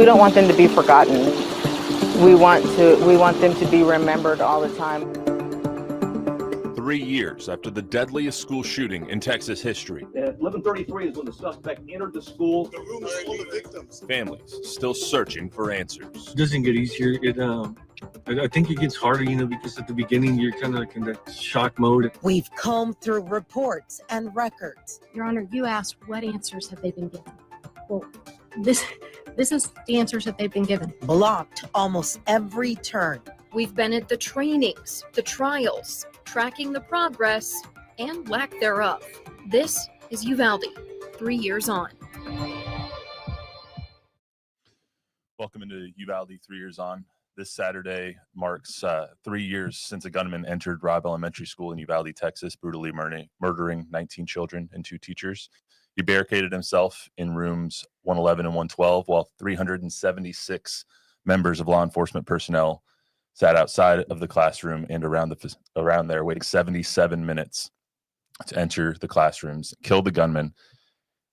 We don't want them to be forgotten. We want them to be remembered all the time. 3 years after the deadliest school shooting in Texas history. At 11:33 is when the suspect entered the school. The room is full of victims. Families still searching for answers. It doesn't get easier. I think it gets harder, because at the beginning you're kind of like in that shock mode. We've combed through reports and records. Your Honor, you asked what answers have they been given. Well, this is the answers that they've been given. Blocked almost every turn. We've been at the trainings, the trials, tracking the progress and lack thereof. This is Uvalde, 3 years on. Welcome into Uvalde 3 years on. This Saturday marks 3 years since a gunman entered Robb Elementary School in Uvalde, Texas, brutally murdering 19 children and 2 teachers. He barricaded himself in rooms 111 and 112 while 376 members of law enforcement personnel sat outside of the classroom and around there, waiting 77 minutes to enter the classrooms, kill the gunman,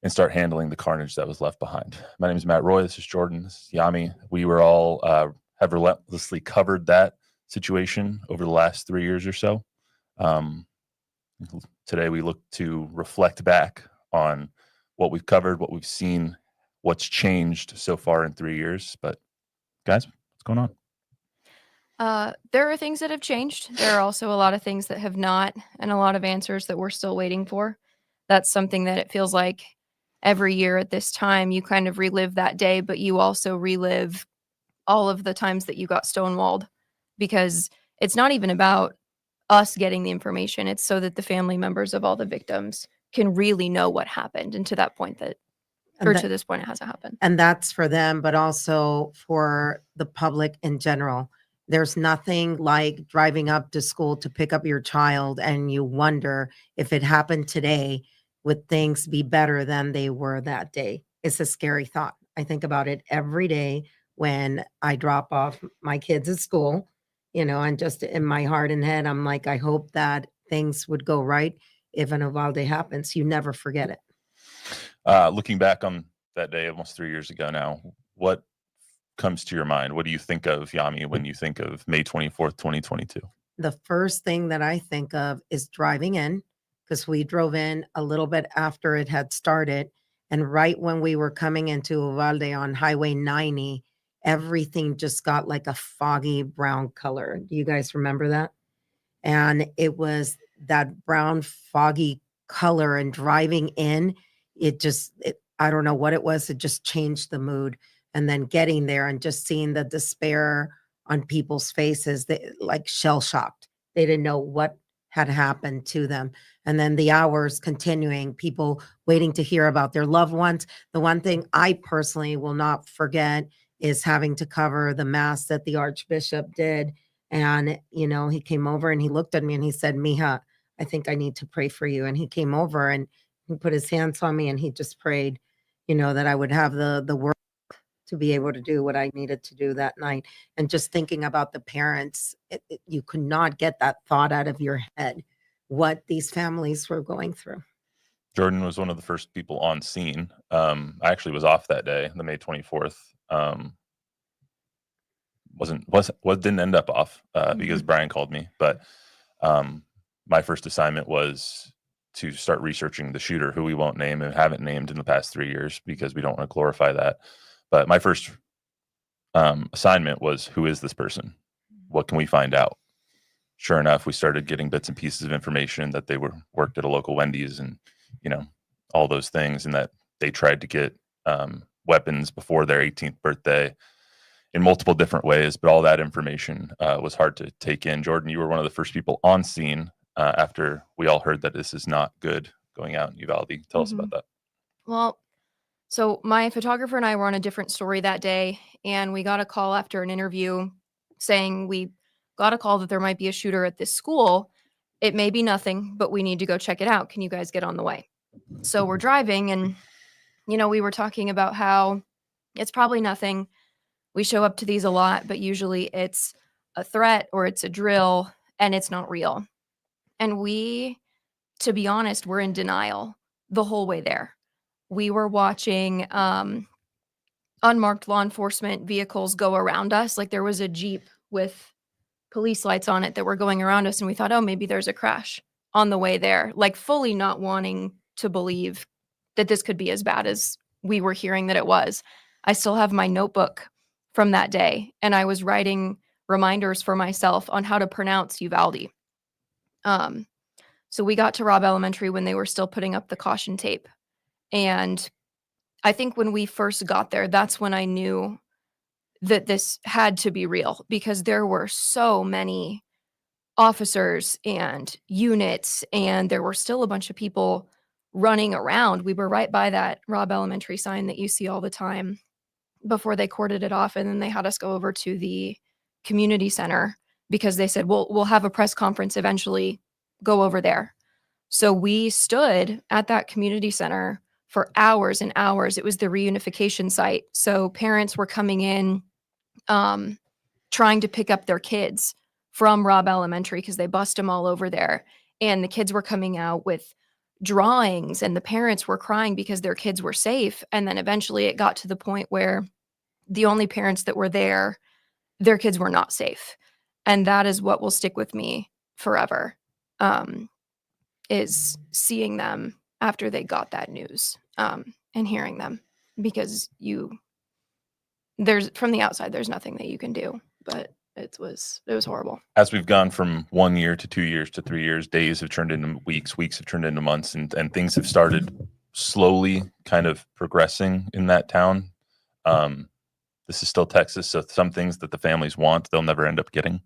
and start handling the carnage that was left behind. My name is Matt Roy. This is Jordan. This is Yami. We were all have relentlessly covered that situation over the last 3 years or so. Today, we look to reflect back on what we've covered, what we've seen, what's changed so far in 3 years. But guys, what's going on? There are things that have changed. There are also a lot of things that have not, and a lot of answers that we're still waiting for. That's something that it feels like every year at this time, you kind of relive that day, but you also relive all of the times that you got stonewalled, because it's not even about us getting the information. It's so that the family members of all the victims can really know what happened. And to that point to this point, it hasn't happened. And that's for them, but also for the public in general. There's nothing like driving up to school to pick up your child and you wonder if it happened today, would things be better than they were that day? It's a scary thought. I think about it every day when I drop off my kids at school, and just in my heart and head, I'm like, I hope that things would go right if an Uvalde happens. You never forget it. Looking back on that day almost 3 years ago now, what comes to your mind? What do you think of, Yami, when you think of May 24th, 2022? The first thing that I think of is driving in, because we drove in a little bit after it had started. And right when we were coming into Uvalde on Highway 90, everything just got like a foggy brown color. Do you guys remember that? And it was that brown foggy color, and driving in, I don't know what it was. It just changed the mood. And then getting there and just seeing the despair on people's faces, they like shell shocked. They didn't know what had happened to them. And then the hours continuing, people waiting to hear about their loved ones. The one thing I personally will not forget is having to cover the mass that the Archbishop did. And, he came over and he looked at me and he said, Mija, I think I need to pray for you. And he came over and he put his hands on me and he just prayed, that I would have the work to be able to do what I needed to do that night. And just thinking about the parents, you could not get that thought out of your head, what these families were going through. Jordan was one of the first people on scene. I actually was off that day, the May 24th. Didn't end up off because Brian called me. But my first assignment was to start researching the shooter, who we won't name and haven't named in the past 3 years because we don't want to glorify that. But my first assignment was, who is this person? What can we find out? Sure enough, we started getting bits and pieces of information that they worked at a local Wendy's and, all those things, and that they tried to get weapons before their 18th birthday in multiple different ways. But all that information was hard to take in. Jordan, you were one of the first people on scene after we all heard that this is not good going out in Uvalde. Tell us about that. Well, so my photographer and I were on a different story that day, and we got a call after an interview saying we got a call that there might be a shooter at this school. It may be nothing, but we need to go check it out. Can you guys get on the way? So we're driving, and, we were talking about how it's probably nothing. We show up to these a lot, but usually it's a threat or it's a drill and it's not real. And we, to be honest, we're in denial the whole way there. We were watching unmarked law enforcement vehicles go around us. Like there was a Jeep with police lights on it that were going around us, and we thought, oh, maybe there's a crash on the way there, like fully not wanting to believe that this could be as bad as we were hearing that it was. I still have my notebook from that day, and I was writing reminders for myself on how to pronounce Uvalde. So we got to Robb Elementary when they were still putting up the caution tape. And I think when we first got there, that's when I knew that this had to be real, because there were so many officers and units, and there were still a bunch of people running around. We were right by that Robb Elementary sign that you see all the time before they corded it off. And then they had us go over to the community center because they said, we'll have a press conference eventually, go over there. So we stood at that community center for hours and hours. It was the reunification site. So parents were coming in, trying to pick up their kids from Robb Elementary because they bust them all over there. And the kids were coming out with drawings, and the parents were crying because their kids were safe. And then eventually it got to the point where the only parents that were there, their kids were not safe. And that is what will stick with me forever, is seeing them after they got that news, and hearing them, because there's from the outside, there's nothing that you can do, but it was horrible. As we've gone from 1 year to 2 years to 3 years, days have turned into weeks have turned into months, and things have started slowly kind of progressing in that town. This is still Texas, so some things that the families want, they'll never end up getting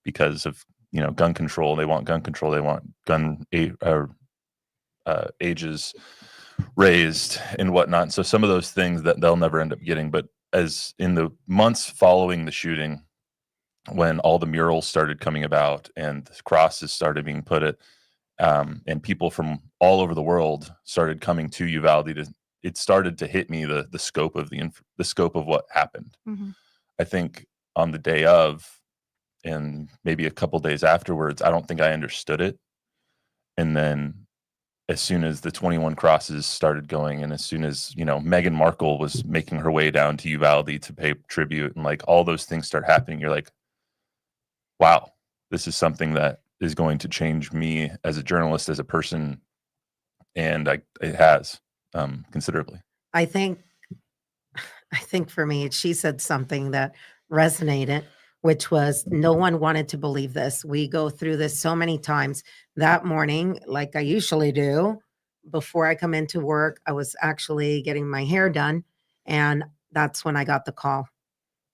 because of, gun control. They want gun control. They want gun ages raised and whatnot. So some of those things that they'll never end up getting. But as in the months following the shooting, when all the murals started coming about and the crosses started being put at, and people from all over the world started coming to Uvalde, it started to hit me the scope of the scope of what happened. Mm-hmm. I think on the day of, and maybe a couple days afterwards, I don't think I understood it. And then as soon as the 21 crosses started going, and as soon as, Meghan Markle was making her way down to Uvalde to pay tribute, and like all those things start happening, you're like, wow, this is something that is going to change me as a journalist, as a person. And it has considerably. I think for me, she said something that resonated, which was no one wanted to believe this. We go through this so many times. That morning, like I usually do, before I come into work, I was actually getting my hair done. And that's when I got the call.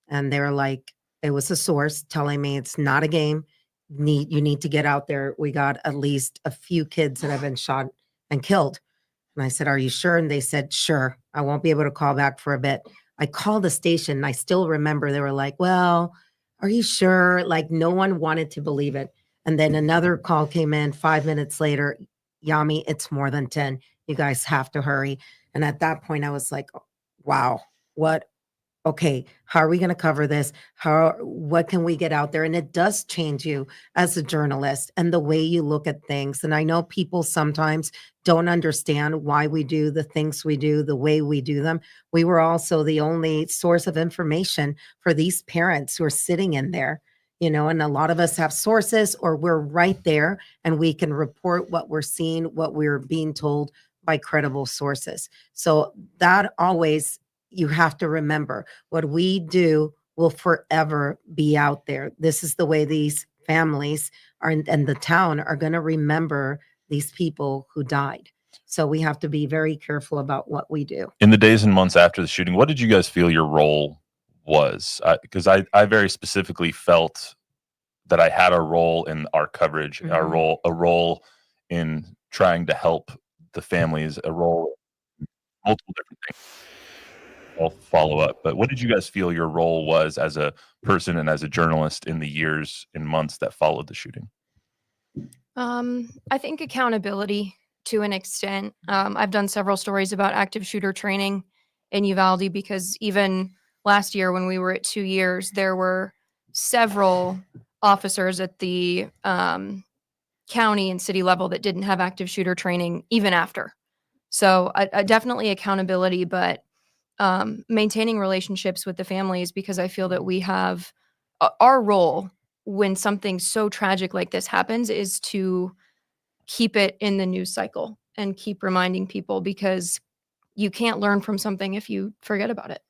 And they were like, it was a source telling me it's not a game. You need to get out there. We got at least a few kids that have been shot and killed. And I said, are you sure? And they said, sure. I won't be able to call back for a bit. I called the station, and I still remember they were like, well, are you sure? Like, no one wanted to believe it. And then another call came in 5 minutes later. Yami, it's more than 10. You guys have to hurry. And at that point, I was like, wow, what? Okay, how are we going to cover this? What can we get out there? And it does change you as a journalist and the way you look at things. And I know people sometimes don't understand why we do the things we do, the way we do them. We were also the only source of information for these parents who are sitting in there, and a lot of us have sources, or we're right there and we can report what we're seeing, what we're being told by credible sources. So that always, you have to remember, what we do will forever be out there. This is the way these families and the town are going to remember these people who died. So we have to be very careful about what we do. In the days and months after the shooting, what did you guys feel your role was? Because I very specifically felt that I had a role in our coverage, Mm-hmm. a role in trying to help the families, a role in multiple different things. I'll follow up, but what did you guys feel your role was as a person and as a journalist in the years and months that followed the shooting? I think accountability to an extent. I've done several stories about active shooter training in Uvalde, because even last year when we were at 2 years, there were several officers at the county and city level that didn't have active shooter training even after. So I definitely accountability, but maintaining relationships with the families, because I feel that we have our role when something so tragic like this happens is to keep it in the news cycle and keep reminding people, because you can't learn from something if you forget about it.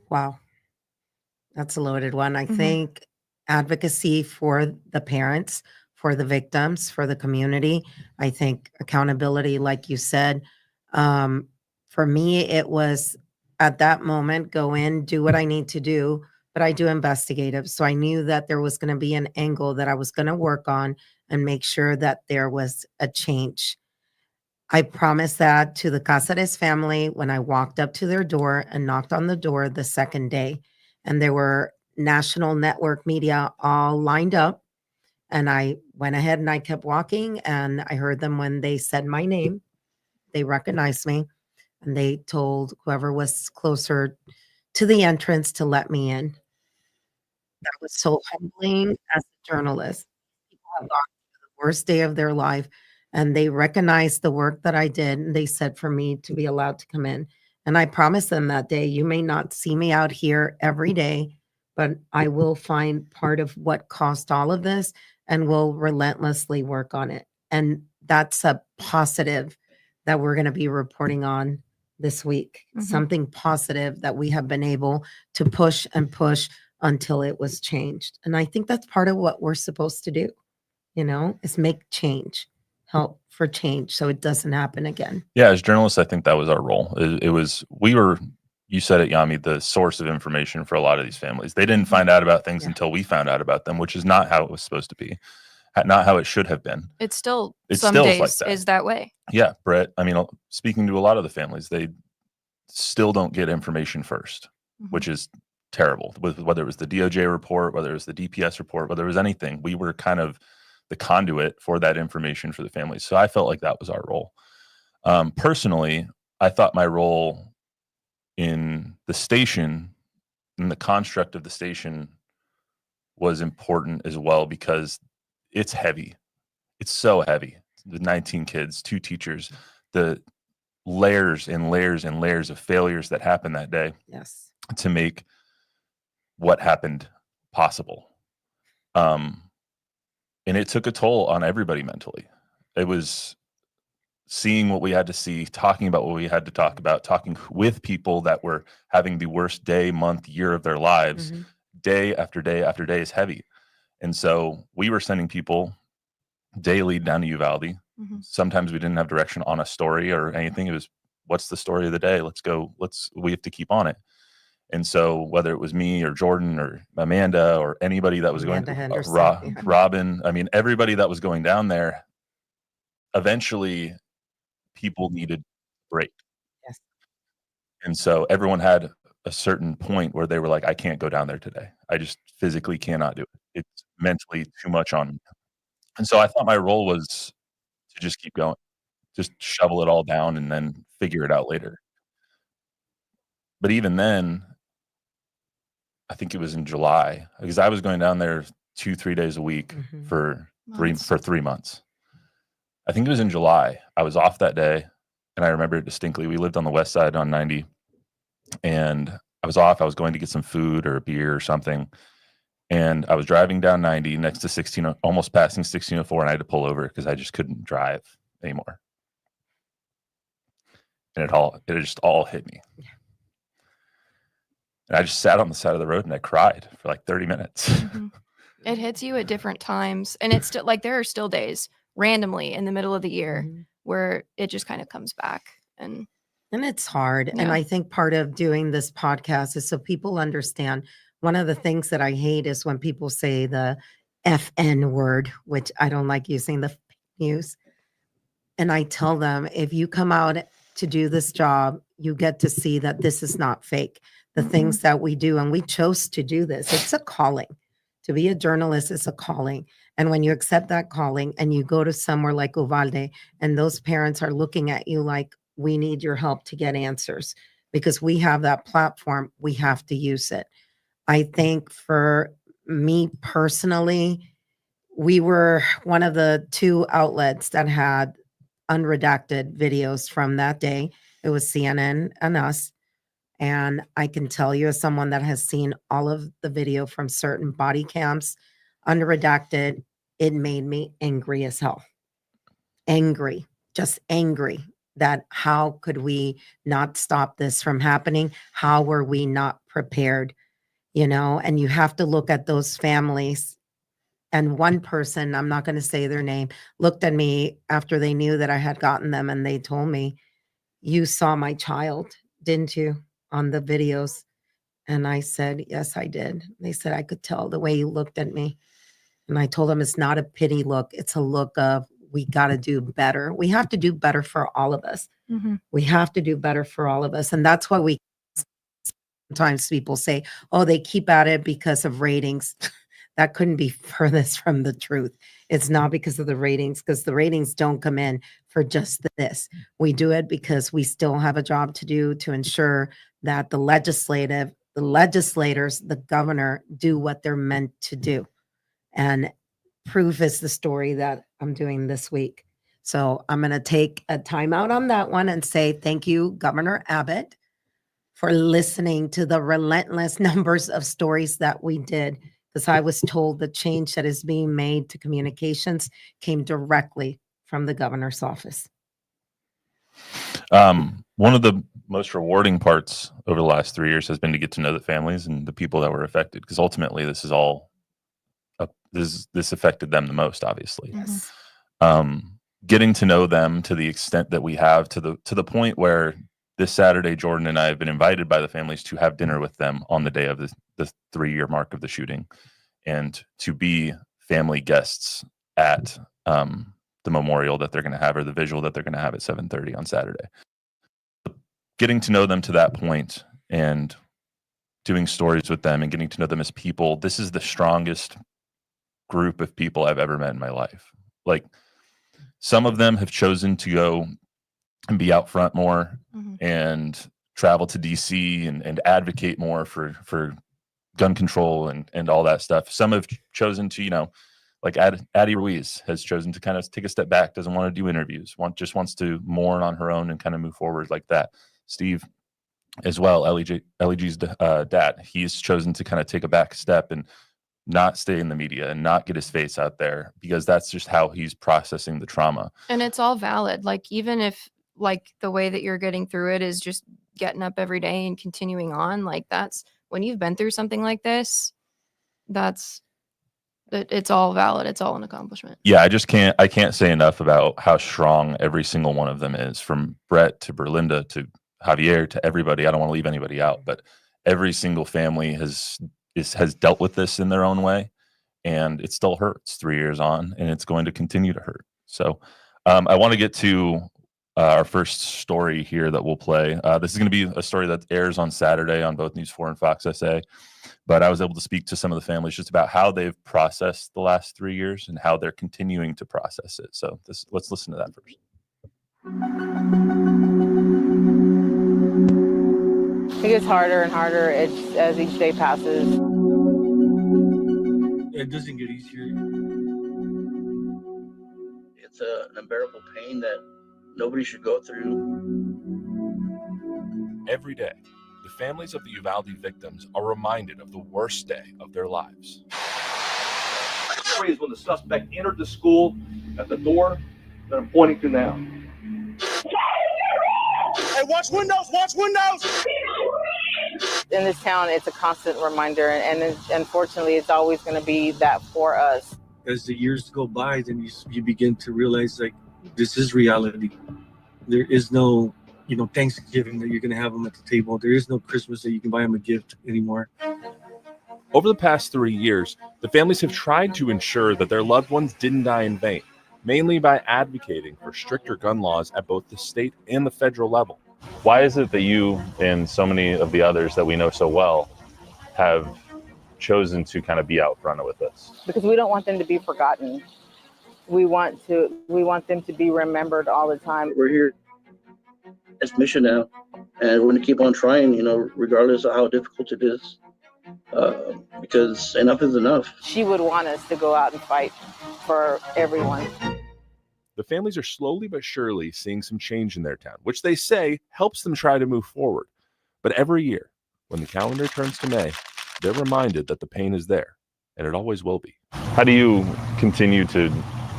Wow. That's a loaded one. I Mhm. think advocacy for the parents, for the victims, for the community. I think accountability, like you said. For me, it was at that moment, go in, do what I need to do, but I do investigative. So I knew that there was going to be an angle that I was going to work on and make sure that there was a change. I promised that to the Casares family when I walked up to their door and knocked on the door the second day. And there were national network media all lined up. And I went ahead and I kept walking, and I heard them when they said my name. They recognized me, and they told whoever was closer to the entrance to let me in. That was so humbling as a journalist. People have gone through the worst day of their life, and they recognized the work that I did, and they said for me to be allowed to come in. And I promised them that day, you may not see me out here every day, but I will find part of what caused all of this and will relentlessly work on it. And that's a positive that we're going to be reporting on this week. Mhm. Something positive that we have been able to push and push until it was changed. And I think that's part of what we're supposed to do, is make change, help for change so it doesn't happen again. Yeah, as journalists, I think that was our role. We were, you said it, Yami, the source of information for a lot of these families. They didn't find out about things Yeah. until we found out about them, which is not how it was supposed to be, not how it should have been. It's still It some still is days like that. is that way. Yeah, Brett, I mean, speaking to a lot of the families, they still don't get information first, Mhm. which is terrible. With whether it was the DOJ report, whether it was the DPS report, whether it was anything, we were kind of the conduit for that information for the families. So I felt like that was our role. Personally, I thought my role in the station, in the construct of the station, was important as well, because it's heavy. It's so heavy. The 19 kids, 2 teachers, the layers and layers and layers of failures that happened that day Yes. to make what happened possible. And it took a toll on everybody mentally. It was seeing what we had to see, talking about what we had to talk about, talking with people that were having the worst day, month, year of their lives. Mhm. Day after day after day is heavy. And so we were sending people daily down to Uvalde. Mhm. Sometimes we didn't have direction on a story or anything. It was, what's the story of the day? Let's go. We have to keep on it. And so whether it was me or Jordan or Amanda or anybody that was Amanda going, Henderson, yeah. Robin, I mean, everybody that was going down there, eventually people needed a break. Yes. And so everyone had a certain point where they were like, I can't go down there today. I just physically cannot do it. It's mentally too much on me. And so I thought my role was to just keep going, just shovel it all down and then figure it out later. But even then, I think it was in July, because I was going down there 2-3 days a week Mhm. for Months. 3 months. I think it was in July. I was off that day, and I remember it distinctly. We lived on the west side on 90, and I was off. I was going to get some food or a beer or something, and I was driving down 90 next to 16, almost passing 1604, and I had to pull over because I just couldn't drive anymore. And it just all hit me. And I just sat on the side of the road and I cried for like 30 minutes. Mhm. It hits you at different times, and it's still like there are still days randomly in the middle of the year Mhm. where it just kind of comes back. And it's hard. And Yeah. I think part of doing this podcast is so people understand. One of the things that I hate is when people say the FN word, which I don't like using the fake news. And I tell them, if you come out to do this job, you get to see that this is not fake. The Mhm. things that we do, and we chose to do this, it's a calling. To be a journalist is a calling. And when you accept that calling and you go to somewhere like Uvalde, and those parents are looking at you like, we need your help to get answers because we have that platform, we have to use it. I think for me personally, we were one of the 2 outlets that had unredacted videos from that day. It was CNN and us. And I can tell you, as someone that has seen all of the video from certain body cams, unredacted, it made me angry as hell. Angry, just angry that how could we not stop this from happening? How were we not prepared? You know, and you have to look at those families. And one person, I'm not going to say their name, looked at me after they knew that I had gotten them and they told me, "You saw my child, didn't you, on the videos?" And I said, "Yes, I did." They said, "I could tell the way you looked at me." And I told them it's not a pity look. It's a look of, we got to do better. We have to do better for all of us. We have to do better for all of us. And that's why sometimes people say, oh, they keep at it because of ratings. That couldn't be furthest from the truth. It's not because of the ratings, because the ratings don't come in for just this. We do it because we still have a job to do to ensure that the legislators, the governor do what they're meant to do. And proof is the story that I'm doing this week. So I'm going to take a timeout on that one and say thank you, Governor Abbott, for listening to the relentless numbers of stories that we did, because I was told the change that is being made to communications came directly from the governor's office. One of the most rewarding parts over the last 3 years has been to get to know the families and the people that were affected, because ultimately this is all this affected them the most, obviously. Yes. Getting to know them to the extent that we have, to the point where this Saturday, Jordan and I have been invited by the families to have dinner with them on the day of the 3-year mark of the shooting, and to be family guests at the memorial that they're going to have, or the visual that they're going to have at 7:30 on Saturday. Getting to know them to that point and doing stories with them and getting to know them as people, this is the strongest group of people I've ever met in my life. Like, some of them have chosen to go and be out front more and travel to DC and advocate more for gun control and all that stuff. Some have chosen to, you know, like Addie Ruiz has chosen to kind of take a step back, doesn't want to do interviews, just wants to mourn on her own and kind of move forward like that. Steve as well, LEG's dad, he's chosen to kind of take a back step and not stay in the media and not get his face out there, because that's just how he's processing the trauma. And it's all valid. Like, even if like the way that you're getting through it is just getting up every day and continuing on, like, that's when you've been through something like this, it's all valid. It's all an accomplishment. Yeah, I can't say enough about how strong every single one of them is, from Brett to Berlinda to Javier to everybody. I don't want to leave anybody out, but every single family has dealt with this in their own way, and it still hurts 3 years on, and it's going to continue to hurt. So I want to get to our first story here that we'll play. This is going to be a story that airs on Saturday on both News 4 and Fox SA, but I was able to speak to some of the families just about how they've processed the last 3 years and how they're continuing to process it. So let's listen to that first. It gets harder and harder as each day passes. It doesn't get easier. It's an unbearable pain that nobody should go through. Every day, the families of the Uvalde victims are reminded of the worst day of their lives. Story is when the suspect entered the school at the door that I'm pointing to now. Hey, watch windows! Watch windows! In this town, it's a constant reminder, and unfortunately, it's always going to be that for us. As the years go by, then you begin to realize, like, this is reality. There is no, Thanksgiving that you're going to have them at the table. There is no Christmas that you can buy them a gift anymore. Over the past 3 years, the families have tried to ensure that their loved ones didn't die in vain, mainly by advocating for stricter gun laws at both the state and the federal level. Why is it that you and so many of the others that we know so well have chosen to kind of be out front with this? Because we don't want them to be forgotten. We want them to be remembered all the time. We're here as mission now, and we're going to keep on trying, regardless of how difficult it is, because enough is enough. She would want us to go out and fight for everyone. the families are slowly but surely seeing some change in their town, which they say helps them try to move forward. But every year, when the calendar turns to May, they're reminded that the pain is there, and it always will be. How do you continue to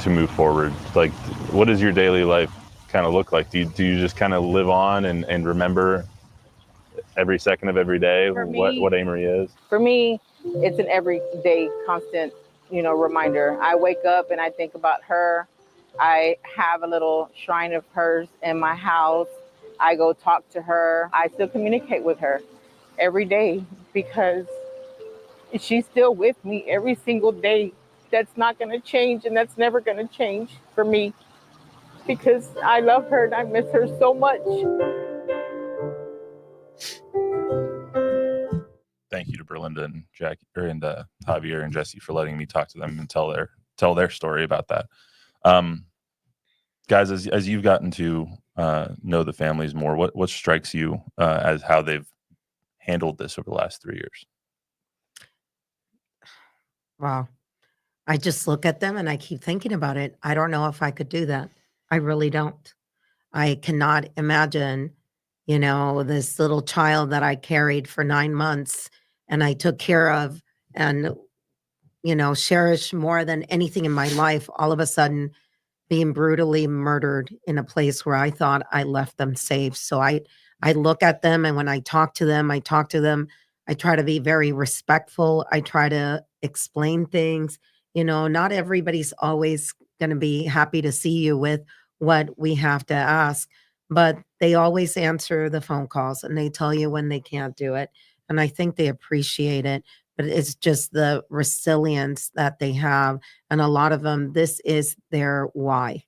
move forward? Like, what does your daily life kind of look like? Do you just kind of live on and remember every second of every day what Amory is? For me, it's an everyday constant, reminder. I wake up and I think about her. I have a little shrine of hers in my house. I go talk to her. I still communicate with her every day because she's still with me every single day. That's not going to change, and that's never going to change for me because I love her and I miss her so much. Thank you to Berlinda and Javier and Jesse for letting me talk to them and tell their story about that. Guys, as you've gotten to know the families more, what strikes you as how they've handled this over the last 3 years? Wow. I just look at them and I keep thinking about it. I don't know if I could do that. I really don't. I cannot imagine, this little child that I carried for 9 months and I took care of and, cherished more than anything in my life, all of a sudden being brutally murdered in a place where I thought I left them safe. So I look at them, and when I talk to them, I try to be very respectful. I try to explain things. Not everybody's always going to be happy to see you with what we have to ask, but they always answer the phone calls and they tell you when they can't do it. And I think they appreciate it, but it's just the resilience that they have. And a lot of them, this is their why.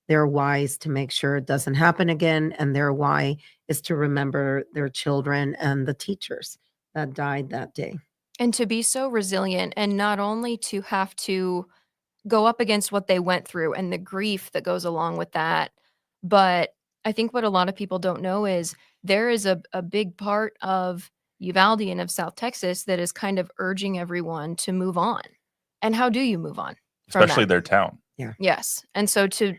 Their why is to make sure it doesn't happen again. And their why is to remember their children and the teachers that died that day. And to be so resilient, and not only to have to go up against what they went through and the grief that goes along with that, but I think what a lot of people don't know is there is a big part of Uvalde and of South Texas that is kind of urging everyone to move on. And how do you move on? Especially their town. Yeah. Yes. And so to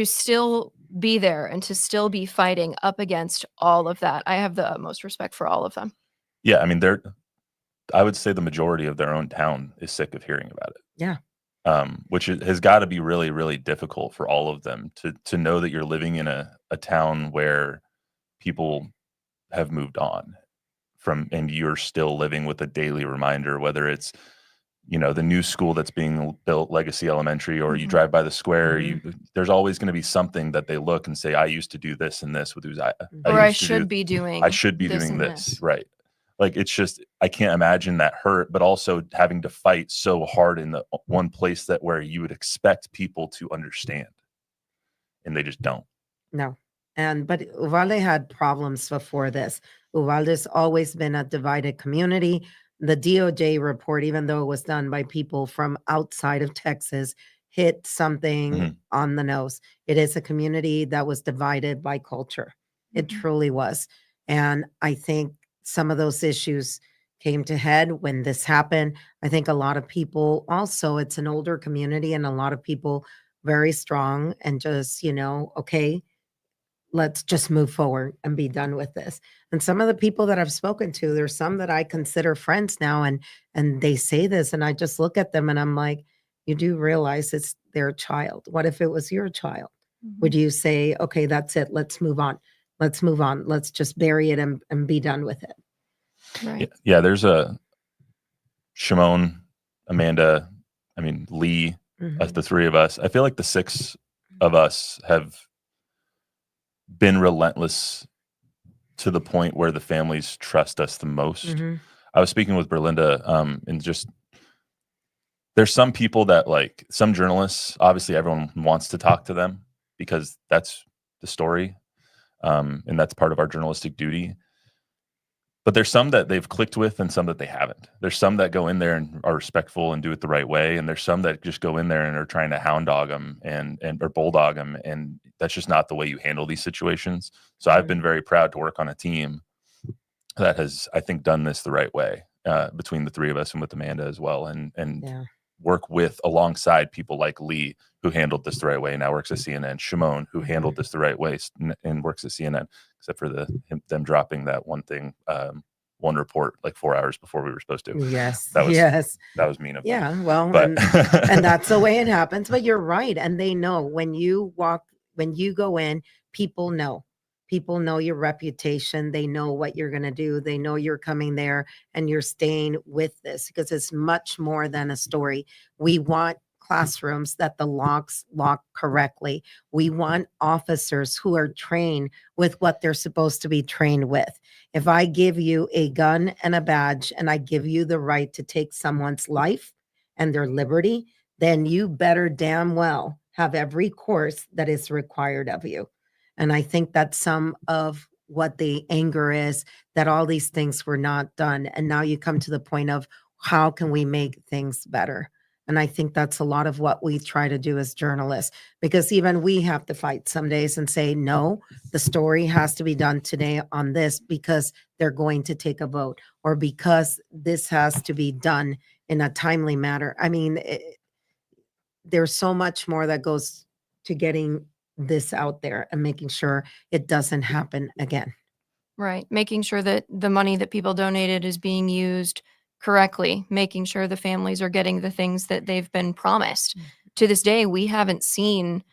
still be there and to still be fighting up against all of that, I have the utmost respect for all of them. Yeah, I mean, I would say the majority of their own town is sick of hearing about it. Yeah. Which has got to be really, really difficult for all of them to know that you're living in a town where people have moved on from, and you're still living with a daily reminder, whether it's, the new school that's being built, Legacy Elementary, or you drive by the square, there's always going to be something that they look and say, I used to do this and this with I should be doing this. Right. Like, it's just, I can't imagine that hurt, but also having to fight so hard in the one place where you would expect people to understand, and they just don't. No. But Uvalde had problems before this. Uvalde's always been a divided community. The DOJ report, even though it was done by people from outside of Texas, hit something on the nose. It is a community that was divided by culture. It truly was. And I think some of those issues came to head when this happened. I think a lot of people also, it's an older community, and a lot of people very strong and just, okay, let's just move forward and be done with this. And some of the people that I've spoken to, there's some that I consider friends now, and they say this, and I just look at them and I'm like, you do realize it's their child. What if it was your child? Would you say, okay, that's it, let's move on. Let's move on. Let's just bury it and be done with it. Right. Yeah, there's a Shimon, Amanda, Lee, as the three of us. I feel like the six of us have been relentless to the point where the families trust us the most. I was speaking with Berlinda, and just there's some people that, like, some journalists, obviously everyone wants to talk to them because that's the story. And that's part of our journalistic duty. But there's some that they've clicked with and some that they haven't. There's some that go in there and are respectful and do it the right way. And there's some that just go in there and are trying to hound dog them or bulldog them. And that's just not the way you handle these situations. So I've been very proud to work on a team that has, I think, done this the right way, between the three of us and with Amanda as well. And work with alongside people like Lee, who handled this the right way and now works at CNN, Shimon, who handled this the right way and works at CNN, except for them dropping that one thing, one report like 4 hours before we were supposed to. Yes. That was, yes. That was mean of them. Yeah. Well, But and that's the way it happens. But you're right. And they know when you go in, people know your reputation. They know what you're going to do. They know you're coming there and you're staying with this, because it's much more than a story. We want classrooms that the locks lock correctly. We want officers who are trained with what they're supposed to be trained with. If I give you a gun and a badge and I give you the right to take someone's life and their liberty, then you better damn well have every course that is required of you. And I think that's some of what the anger is, that all these things were not done. And now you come to the point of how can we make things better? And I think that's a lot of what we try to do as journalists, because even we have to fight some days and say, no, the story has to be done today on this because they're going to take a vote, or because this has to be done in a timely manner. I mean, there's so much more that goes to getting this out there and making sure it doesn't happen again. Right. Making sure that the money that people donated is being used correctly, making sure the families are getting the things that they've been promised. To this day, we haven't seen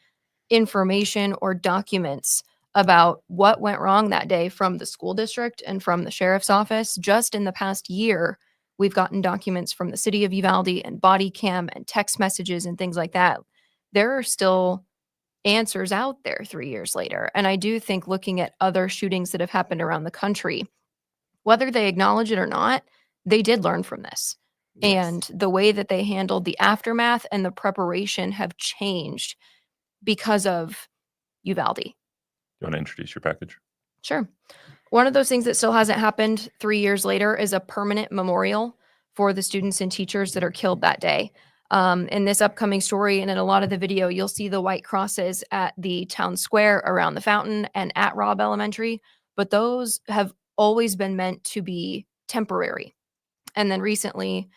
information or documents about what went wrong that day from the school district and from the sheriff's office. Just in the past year, we've gotten documents from the city of Uvalde and body cam and text messages and things like that. There are still answers out there 3 years later. And I do think looking at other shootings that have happened around the country, whether they acknowledge it or not, they did learn from this. Yes. And the way that they handled the aftermath and the preparation have changed because of Uvalde. You want to introduce your package? Sure. One of those things that still hasn't happened 3 years later is a permanent memorial for the students and teachers that are killed that day. In this upcoming story and in a lot of the video, you'll see the white crosses at the town square around the fountain and at Robb Elementary, but those have always been meant to be temporary. And then recently,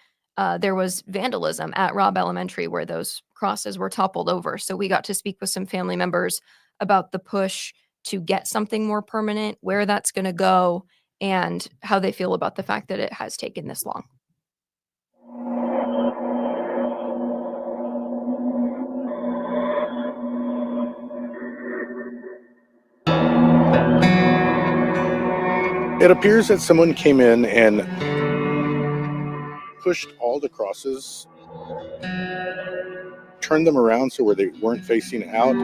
there was vandalism at Robb Elementary where those crosses were toppled over. So we got to speak with some family members about the push to get something more permanent, where that's going to go, and how they feel about the fact that it has taken this long. It appears that someone came in and pushed all the crosses, turned them around so where they weren't facing out.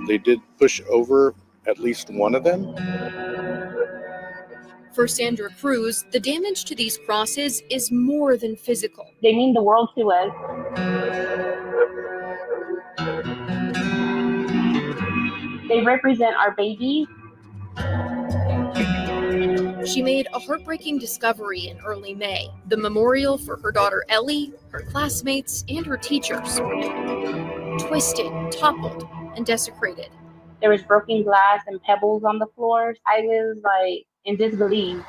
They did push over at least one of them. For Sandra Cruz, the damage to these crosses is more than physical. They mean the world to us. They represent our babies. She made a heartbreaking discovery in early May, the memorial for her daughter Ellie, her classmates, and her teachers. Twisted, toppled, and desecrated. There was broken glass and pebbles on the floors. I was like in disbelief.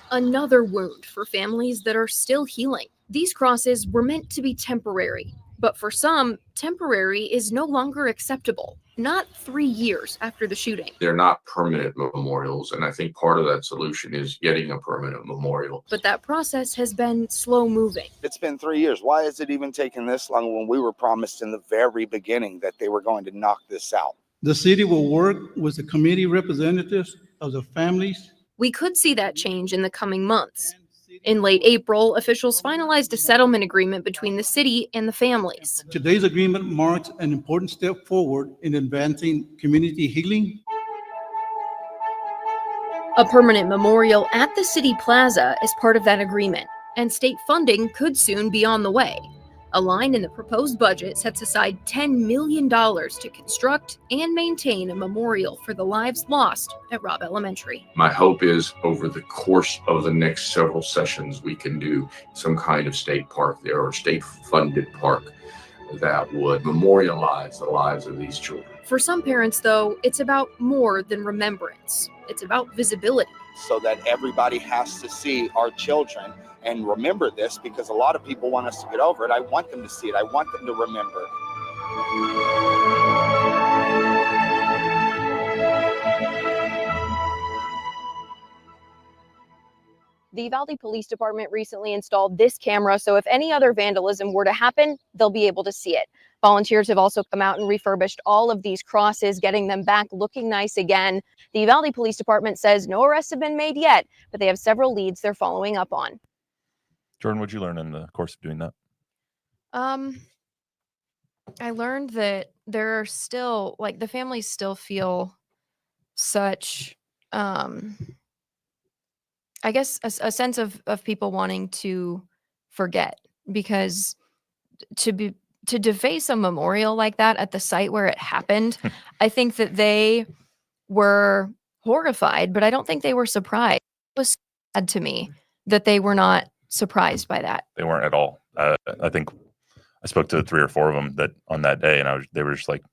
Another wound for families that are still healing. These crosses were meant to be temporary, but for some, temporary is no longer acceptable. Not 3 years after the shooting. They're not permanent memorials, and I think part of that solution is getting a permanent memorial. But that process has been slow moving. It's been 3 years. Why has it even taken this long when we were promised in the very beginning that they were going to knock this out? The city will work with the community representatives of the families. We could see that change in the coming months. In late April, officials finalized a settlement agreement between the city and the families. Today's agreement marks an important step forward in advancing community healing. A permanent memorial at the city plaza is part of that agreement, and state funding could soon be on the way. A line in the proposed budget sets aside $10 million to construct and maintain a memorial for the lives lost at Robb Elementary. My hope is over the course of the next several sessions, we can do some kind of state park there or state funded park that would memorialize the lives of these children. For some parents, though, it's about more than remembrance. It's about visibility. So that everybody has to see our children and remember this, because a lot of people want us to get over it. I want them to see it. I want them to remember. The Uvalde Police Department recently installed this camera, so if any other vandalism were to happen, they'll be able to see it. Volunteers have also come out and refurbished all of these crosses, getting them back looking nice again. The Uvalde Police Department says no arrests have been made yet, but they have several leads they're following up on. Jordan, what'd you learn in the course of doing that? I learned that there are still, like, the families still feel such, I guess, a sense of people wanting to forget, because to deface a memorial like that at the site where it happened, I think that they were horrified, but I don't think they were surprised. It was sad to me that they were not surprised by that. They weren't at all. I think I spoke to 3 or 4 of them that on that day, and they were just like,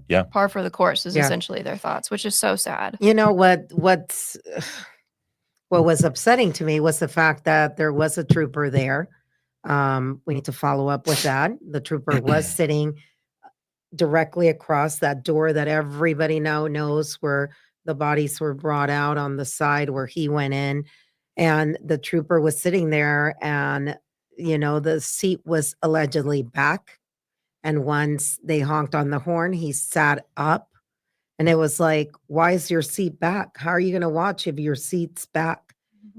yeah. Par for the course is Yeah. essentially their thoughts, which is so sad. You know what was upsetting to me was the fact that there was a trooper there. We need to follow up with that. The trooper was sitting directly across that door that everybody now knows where the bodies were brought out, on the side where he went in. And the trooper was sitting there, and, you know, the seat was allegedly back. And once they honked on the horn, he sat up. And it was like, why is your seat back? How are you going to watch if your seat's back?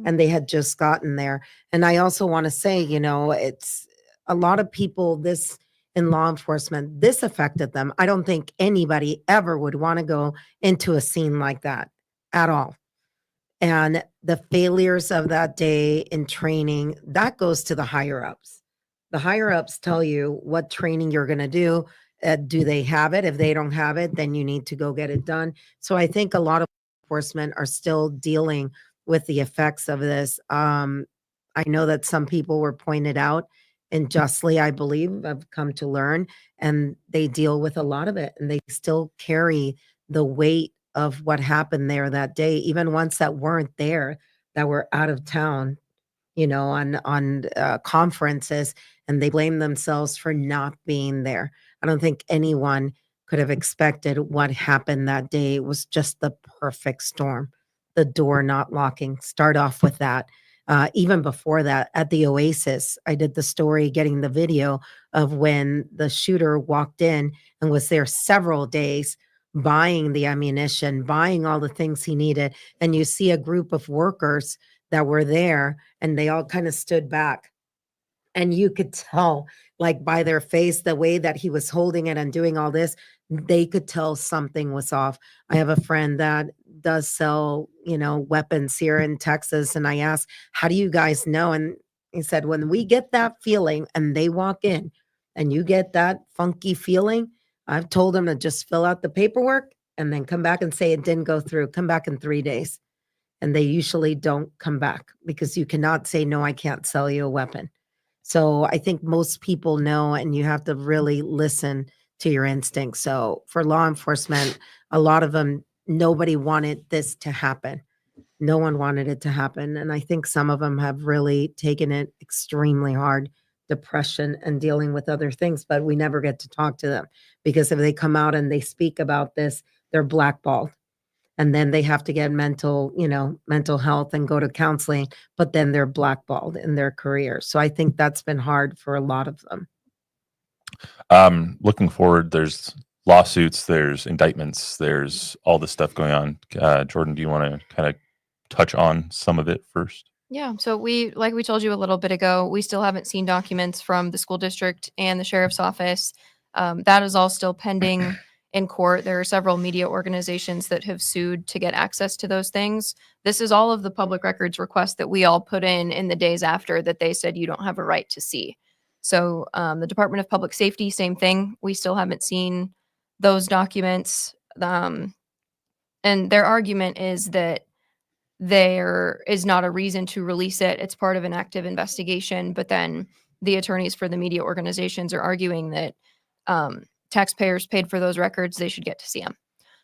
And they had just gotten there. And I also want to say, you know, it's a lot of people, this in law enforcement, this affected them. I don't think anybody ever would want to go into a scene like that at all. And the failures of that day in training, that goes to the higher ups. The higher ups tell you what training you're going to do. Do they have it? If they don't have it, then you need to go get it done. So I think a lot of enforcement are still dealing with the effects of this. I know that some people were pointed out, and justly, I believe, I've come to learn, and they deal with a lot of it, and they still carry the weight of what happened there that day, even ones that weren't there, that were out of town, you know, on conferences, and they blame themselves for not being there. I don't think anyone could have expected what happened that day. It was just the perfect storm. The door not locking. Start off with that. Even before that, at the Oasis, I did the story, getting the video of when the shooter walked in and was there several days, buying the ammunition, buying all the things he needed. And you see a group of workers that were there, and they all kind of stood back. And you could tell, like, by their face, the way that he was holding it and doing all this, they could tell something was off. I have a friend that does sell, you know, weapons here in Texas. And I asked, how do you guys know? And he said, when we get that feeling and they walk in and you get that funky feeling, I've told them to just fill out the paperwork and then come back and say it didn't go through. Come back in 3 days. And they usually don't come back, because you cannot say, no, I can't sell you a weapon. So I think most people know, and you have to really listen to your instincts. So for law enforcement, a lot of them, nobody wanted this to happen. No one wanted it to happen. And I think some of them have really taken it extremely hard, depression and dealing with other things, but we never get to talk to them, because if they come out and they speak about this, they're blackballed. And then they have to get mental health and go to counseling, but then they're blackballed in their career. So I think that's been hard for a lot of them. Looking forward, there's lawsuits, there's indictments, there's all this stuff going on. Jordan, do you want to kind of touch on some of it first? Yeah. So like we told you a little bit ago, we still haven't seen documents from the school district and the sheriff's office. That is all still pending in court. There are several media organizations that have sued to get access to those things. This is all of the public records requests that we all put in the days after that they said you don't have a right to see. So the Department of Public Safety, same thing. We still haven't seen those documents. And their argument is that there is not a reason to release it. It's part of an active investigation. But then the attorneys for the media organizations are arguing that taxpayers paid for those records, they should get to see them.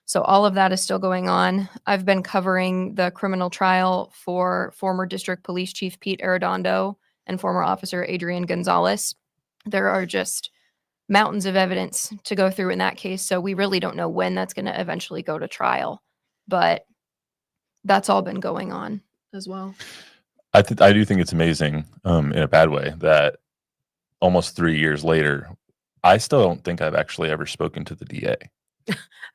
So all of that is still going on. I've been covering the criminal trial for former District Police Chief Pete Arredondo and former Officer Adrian Gonzalez. There are just mountains of evidence to go through in that case. So we really don't know when that's going to eventually go to trial. But that's all been going on as well. I do think it's amazing, in a bad way, that almost 3 years later, I still don't think I've actually ever spoken to the DA.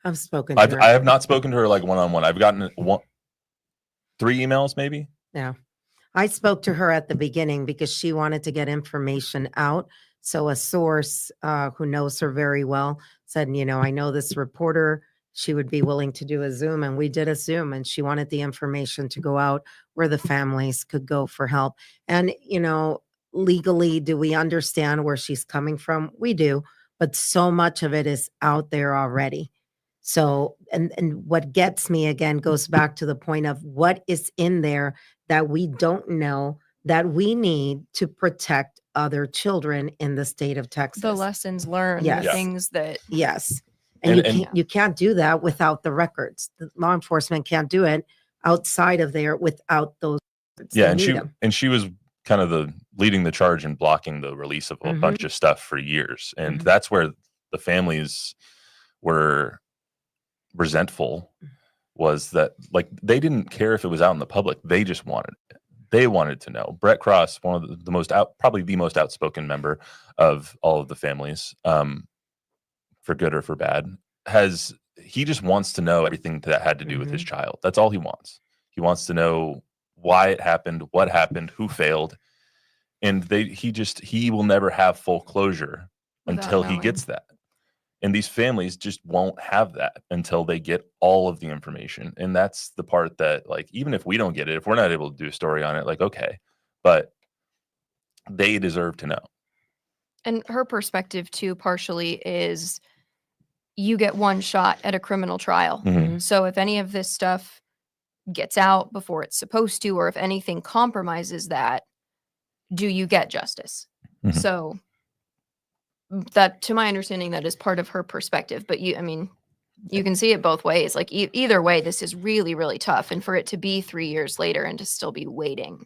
I've spoken to her. I have not spoken to her like one-on-one. I've gotten 3 emails maybe. Yeah. I spoke to her at the beginning because she wanted to get information out. So a source who knows her very well said, I know this reporter, she would be willing to do a Zoom. And we did a Zoom, and she wanted the information to go out where the families could go for help. And, legally, do we understand where she's coming from? We do, but so much of it is out there already. So, and what gets me again goes back to the point of what is in there that we don't know that we need to protect other children in the state of Texas. The lessons learned, Yes. the things that. Yes. And you can't do that without the records. The law enforcement can't do it outside of there without those records. Yeah, They need them. she was kind of leading the charge in blocking the release of a bunch of stuff for years. And that's where the families were resentful, was that like they didn't care if it was out in the public. They just wanted it. They wanted to know. Brett Cross, one of the probably the most outspoken member of all of the families, for good or for bad, he just wants to know everything that had to do with his child. That's all he wants. He wants to know why it happened, what happened, who failed. And he will never have full closure until he gets that. And these families just won't have that until they get all of the information. And that's the part that, like, even if we don't get it, if we're not able to do a story on it, like, okay, but they deserve to know. And her perspective too, partially, is you get one shot at a criminal trial. So if any of this stuff gets out before it's supposed to, or if anything compromises that, do you get justice? So that, to my understanding, that is part of her perspective. But you can see it both ways. Like either way, this is really, really tough. And for it to be 3 years later and to still be waiting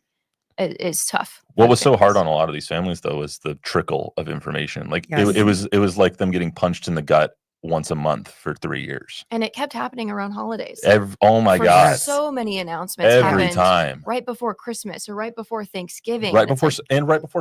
is tough. What was so hard on a lot of these families, though, was the trickle of information. Like it was like them getting punched in the gut once a month for 3 years. And it kept happening around holidays. Oh my God. So many announcements every happened time right before Christmas or right before Thanksgiving. Right before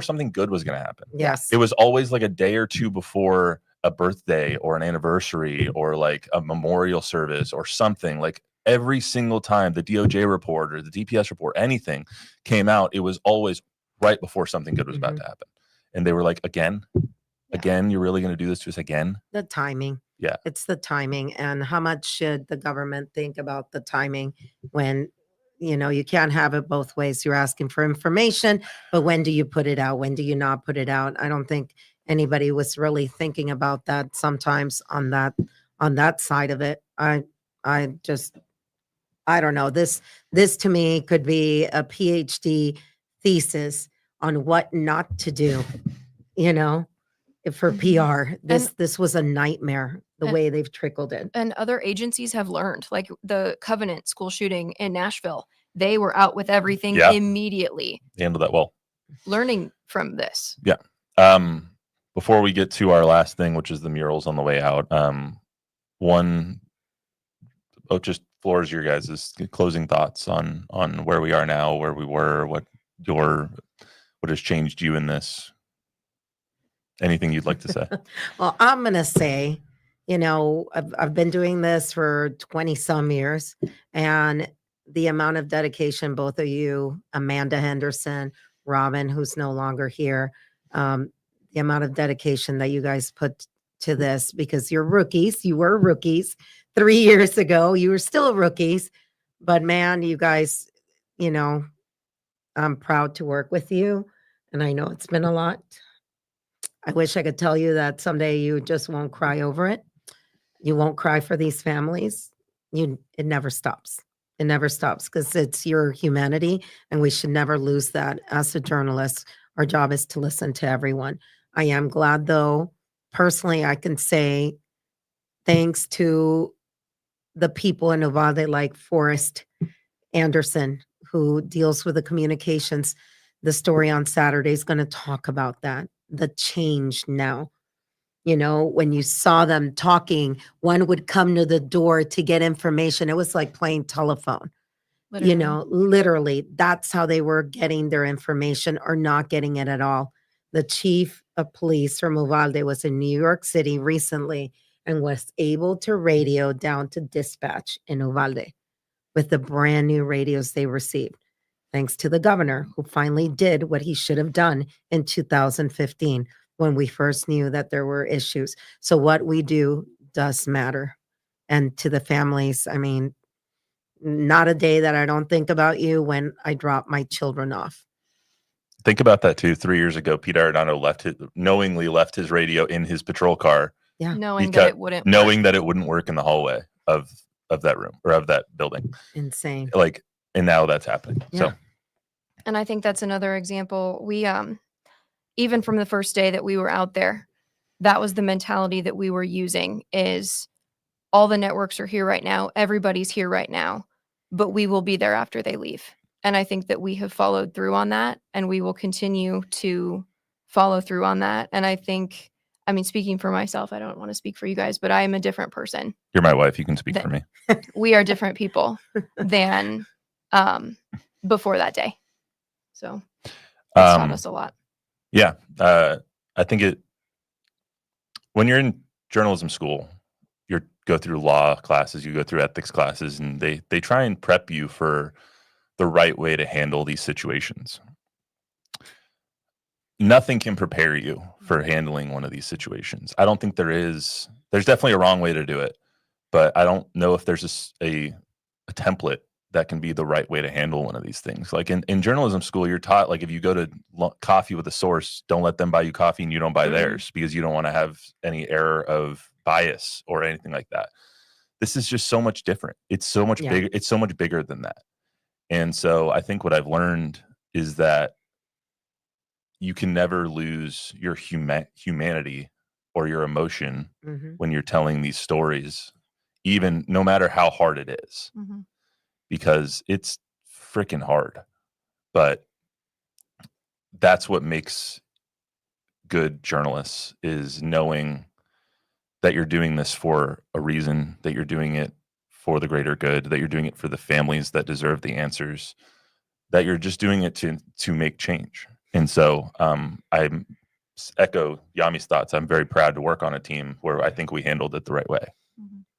something good was going to happen. Yes. It was always like a day or two before a birthday or an anniversary or like a memorial service or something. Like every single time the DOJ report or the DPS report, anything came out, it was always right before something good was about to happen. And they were like, again, you're really going to do this to us again? The timing. Yeah. It's the timing. And how much should the government think about the timing when, you can't have it both ways. You're asking for information, but when do you put it out? When do you not put it out? I don't think anybody was really thinking about that sometimes on that side of it. I don't know. This to me could be a PhD thesis on what not to do, for PR. This was a nightmare, the way they've trickled it. And other agencies have learned, like the Covenant school shooting in Nashville. They were out with everything immediately. They handled that well. Learning from this. Yeah. Before we get to our last thing, which is the murals on the way out, just floor is your guys' closing thoughts on where we are now, where we were, what has changed you in this. Anything you'd like to say? Well, I'm going to say, I've been doing this for 20 some years, and the amount of dedication, both of you, Amanda Henderson, Robin, who's no longer here, the amount of dedication that you guys put to this, because you're rookies. You were rookies 3 years ago. You were still rookies, but man, you guys, I'm proud to work with you. And I know it's been a lot. I wish I could tell you that someday you just won't cry over it. You won't cry for these families. It never stops. It never stops because it's your humanity, and we should never lose that. As a journalist, our job is to listen to everyone. I am glad, though, personally, I can say thanks to the people in Uvalde like Forrest Anderson, who deals with the communications. The story on Saturday is going to talk about that, the change now. You know, when you saw them talking, one would come to the door to get information. It was like playing telephone. You know, literally, that's how they were getting their information or not getting it at all. The chief of police from Uvalde was in New York City recently and was able to radio down to dispatch in Uvalde with the brand new radios they received, thanks to the governor who finally did what he should have done in 2015 when we first knew that there were issues. So what we do does matter. And to the families, I mean, not a day that I don't think about you when I drop my children off. Think about that too. 3 years ago, Pete Arredondo knowingly left his radio in his patrol car. Yeah. Knowing that it wouldn't work in the hallway of that room or of that building. Insane. Like, and now that's happening. Yeah. So, And I think that's another example. We, even from the first day that we were out there, that was the mentality that we were using is all the networks are here right now. Everybody's here right now, but we will be there after they leave. And I think that we have followed through on that and we will continue to follow through on that. And I think, I mean, speaking for myself, I don't want to speak for you guys, but I am a different person. you're my wife. You can speak for me. We are different people than before that day. So it's taught us a lot. Yeah. I think when you're in journalism school, you go through law classes, you go through ethics classes, and they try and prep you for the right way to handle these situations. Nothing can prepare you for handling one of these situations. I don't think there's definitely a wrong way to do it, but I don't know if there's a template that can be the right way to handle one of these things. Like in journalism school, you're taught, like, if you go to coffee with a source, don't let them buy you coffee and you don't buy theirs because you don't want to have any error of bias or anything like that. This is just so much different. It's so much bigger. It's so much bigger than that. And so I think what I've learned is that you can never lose your humanity or your emotion when you're telling these stories, even no matter how hard it is. Because it's freaking hard, but that's what makes good journalists, is knowing that you're doing this for a reason, that you're doing it for the greater good, that you're doing it for the families that deserve the answers, that you're just doing it to make change. And so I echo Yami's thoughts. I'm very proud to work on a team where I think we handled it the right way.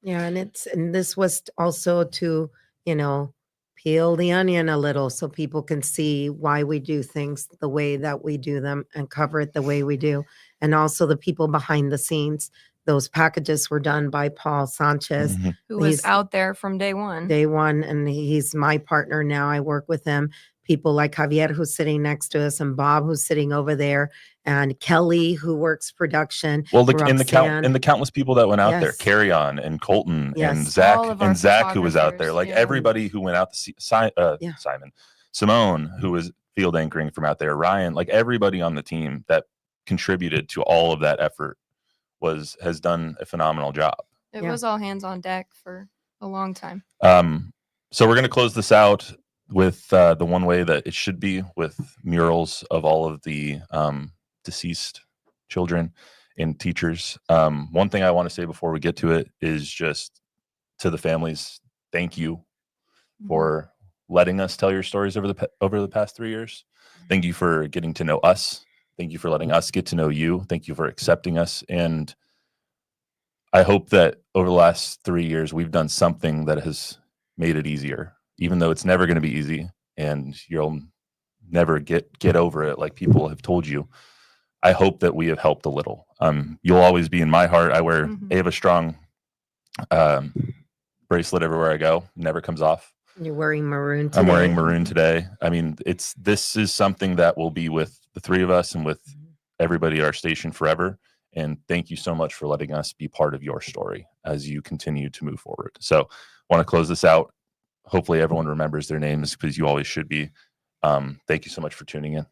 Yeah, and this was also to, you know, peel the onion a little so people can see why we do things the way that we do them and cover it the way we do. And also the people behind the scenes. Those packages were done by Paul Sanchez, who was out there from day one. And he's my partner now. I work with him. People like Javier, who's sitting next to us, and Bob, who's sitting over there, and Kelly, who works production. Well, in the countless people that went out there, Carry On and Colton and Zach, who was out there, like everybody who went out to see Simone, who was field anchoring from out there, Ryan, like everybody on the team that contributed to all of that effort has done a phenomenal job. It was all hands on deck for a long time. So we're going to close this out with the one way that it should be, with murals of all of the deceased children and teachers. One thing I want to say before we get to it is just to the families, thank you for letting us tell your stories over the past 3 years. Thank you for getting to know us. Thank you for letting us get to know you. Thank you for accepting us. And I hope that over the last 3 years, we've done something that has made it easier, even though it's never going to be easy and you'll never get over it like people have told you. I hope that we have helped a little. You'll always be in my heart. I wear Ava Strong bracelet everywhere I go. Never comes off. You're wearing maroon today. I'm wearing maroon today. I mean, this is something that will be with the three of us and with everybody at our station forever. And thank you so much for letting us be part of your story as you continue to move forward. So I want to close this out. Hopefully everyone remembers their names, because you always should be. Thank you so much for tuning in.